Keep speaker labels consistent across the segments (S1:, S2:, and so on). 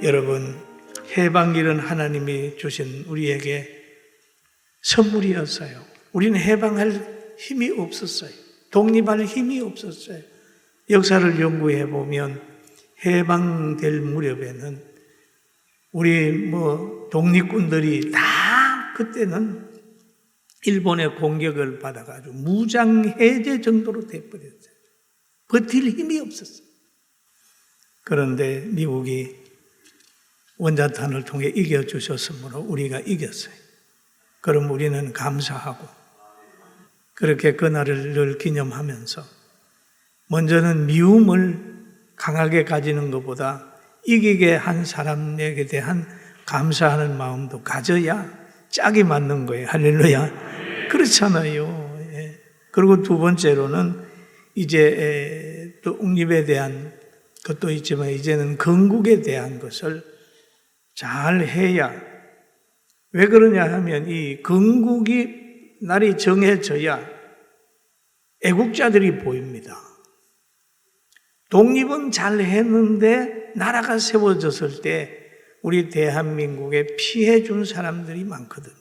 S1: 여러분, 해방일은 하나님이 주신 우리에게 선물이었어요. 우리는 해방할 힘이 없었어요. 독립할 힘이 없었어요. 역사를 연구해 보면 해방될 무렵에는 우리 독립군들이 다 그때는 일본의 공격을 받아가지고 무장해제 정도로 돼버렸어요. 버틸 힘이 없었어요. 그런데 미국이 원자탄을 통해 이겨주셨으므로 우리가 이겼어요. 그럼 우리는 감사하고 그렇게 그날을 늘 기념하면서 먼저는 미움을 강하게 가지는 것보다 이기게 한 사람에게 대한 감사하는 마음도 가져야 짝이 맞는 거예요. 할렐루야. 그렇잖아요. 예. 그리고 두 번째로는 이제 또 독립에 대한 것도 있지만 이제는 건국에 대한 것을 잘 해야, 왜 그러냐 하면 이 건국이 날이 정해져야 애국자들이 보입니다. 독립은 잘 했는데 나라가 세워졌을 때 우리 대한민국에 피해 준 사람들이 많거든요.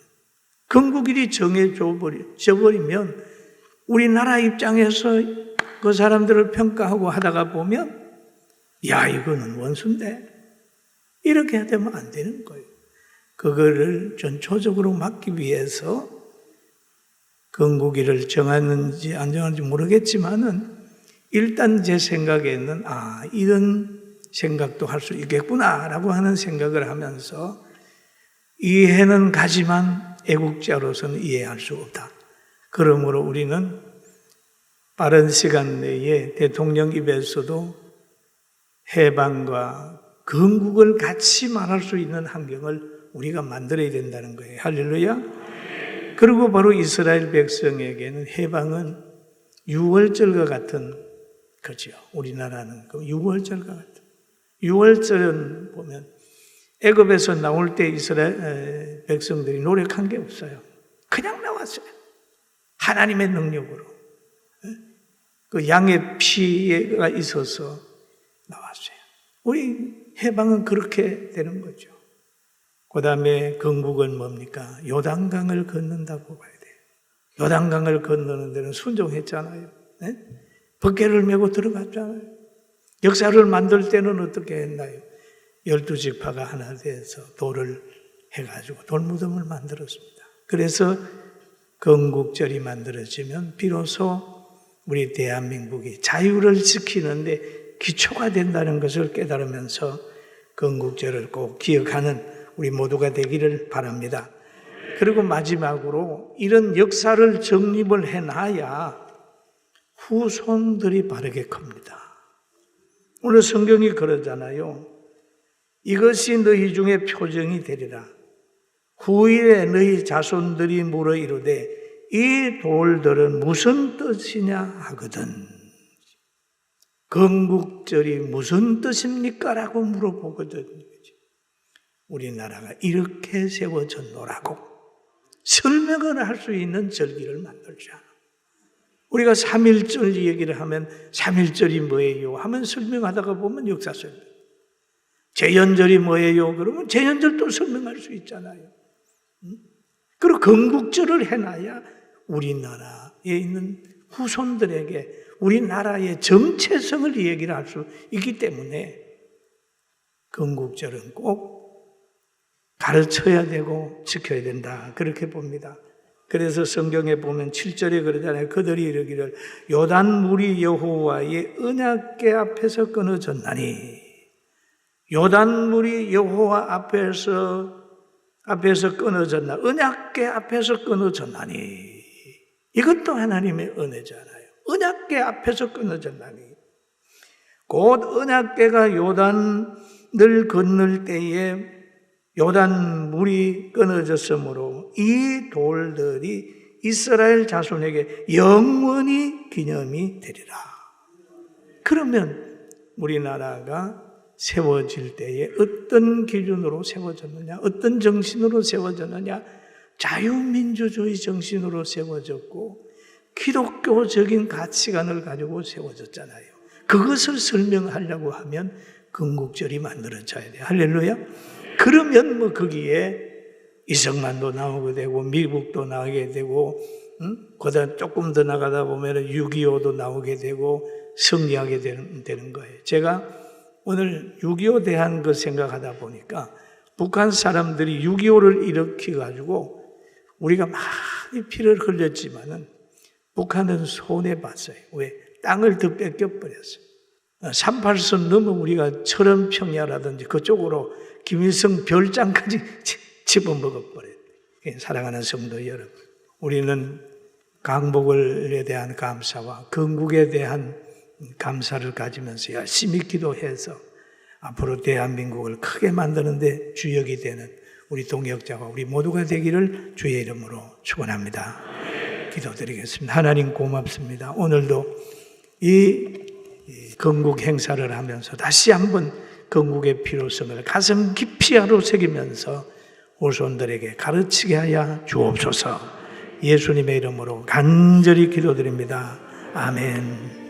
S1: 건국일이 정해져 버리면 우리나라 입장에서 그 사람들을 평가하고 하다가 보면 야, 이거는 원수인데 이렇게 되면 안 되는 거예요. 그거를 전초적으로 막기 위해서 건국일을 정하는지 안 정하는지 모르겠지만은 일단 제 생각에는 이런 생각도 할 수 있겠구나라고 하는 생각을 하면서 이해는 가지만 애국자로서는 이해할 수 없다. 그러므로 우리는 빠른 시간 내에 대통령 입에서도 해방과 건국을 같이 말할 수 있는 환경을 우리가 만들어야 된다는 거예요. 할렐루야. 그리고 바로 이스라엘 백성에게는 해방은 유월절과 같은 거죠. 우리나라는 그 유월절과 같은. 유월절은 보면 애굽에서 나올 때 이스라엘 백성들이 노력한 게 없어요. 그냥 나왔어요. 하나님의 능력으로. 그 양의 피가 있어서 나왔어요. 우리 해방은 그렇게 되는 거죠. 그 다음에 건국은 뭡니까? 요단강을 건넌다고 봐야 돼요. 요단강을 건너는 데는 순종했잖아요. 네? 법궤를 메고 들어갔잖아요. 역사를 만들 때는 어떻게 했나요? 12지파가 하나 돼서 돌을 해가지고 돌무덤을 만들었습니다. 그래서 건국절이 만들어지면 비로소 우리 대한민국이 자유를 지키는데 기초가 된다는 것을 깨달으면서 건국절을 꼭 기억하는 우리 모두가 되기를 바랍니다. 그리고 마지막으로 이런 역사를 정립을 해놔야 후손들이 바르게 큽니다. 오늘 성경이 그러잖아요. 이것이 너희 중에 표정이 되리라. 후일에 너희 자손들이 물어 이르되 이 돌들은 무슨 뜻이냐 하거든. 건국절이 무슨 뜻입니까? 라고 물어보거든. 우리나라가 이렇게 세워졌노라고 설명을 할 수 있는 절기를 만들자. 우리가 3.1절 얘기를 하면 3.1절이 뭐예요? 하면 설명하다가 보면 역사 설명. 제연절이 뭐예요? 그러면 제연절도 설명할 수 있잖아요. 그리고 건국절을 해놔야 우리나라에 있는 후손들에게 우리나라의 정체성을 얘기를 할 수 있기 때문에 건국절은 꼭 가르쳐야 되고 지켜야 된다. 그렇게 봅니다. 그래서 성경에 보면 7절에 그러잖아요. 그들이 이르기를 요단물이 여호와의 언약궤 앞에서 끊어졌나니. 요단물이 여호와 앞에서 끊어졌나. 언약궤 앞에서 끊어졌나니. 이것도 하나님의 은혜잖아요. 언약궤 앞에서 끊어졌나니. 곧 언약궤가 요단을 건널 때에 요단 물이 끊어졌으므로 이 돌들이 이스라엘 자손에게 영원히 기념이 되리라. 그러면 우리나라가 세워질 때에 어떤 기준으로 세워졌느냐, 어떤 정신으로 세워졌느냐, 자유민주주의 정신으로 세워졌고 기독교적인 가치관을 가지고 세워졌잖아요. 그것을 설명하려고 하면 건국절이 만들어져야 돼요. 할렐루야. 그러면 뭐 거기에 이승만도 나오게 되고 미국도 나오게 되고 그다음 조금 더 나가다 보면 6.25도 나오게 되고 승리하게 되는 거예요. 제가 오늘 6.25 대한 거 생각하다 보니까 북한 사람들이 6.25를 일으켜가지고 우리가 많이 피를 흘렸지만은 북한은 손해봤어요. 왜? 땅을 더 뺏겨버렸어요. 38선 넘으면 우리가 철원평야라든지 그쪽으로 김일성 별장까지 집어먹어버려요. 사랑하는 성도 여러분, 우리는 강복을에 대한 감사와 건국에 대한 감사를 가지면서 열심히 기도해서 앞으로 대한민국을 크게 만드는데 주역이 되는 우리 동역자와 우리 모두가 되기를 주의 이름으로 축원합니다. 기도드리겠습니다. 하나님 고맙습니다. 오늘도 이 건국 행사를 하면서 다시 한번 건국의 필요성을 가슴 깊이 새기면서 후손들에게 가르치게 하여 주옵소서. 예수님의 이름으로 간절히 기도드립니다. 아멘.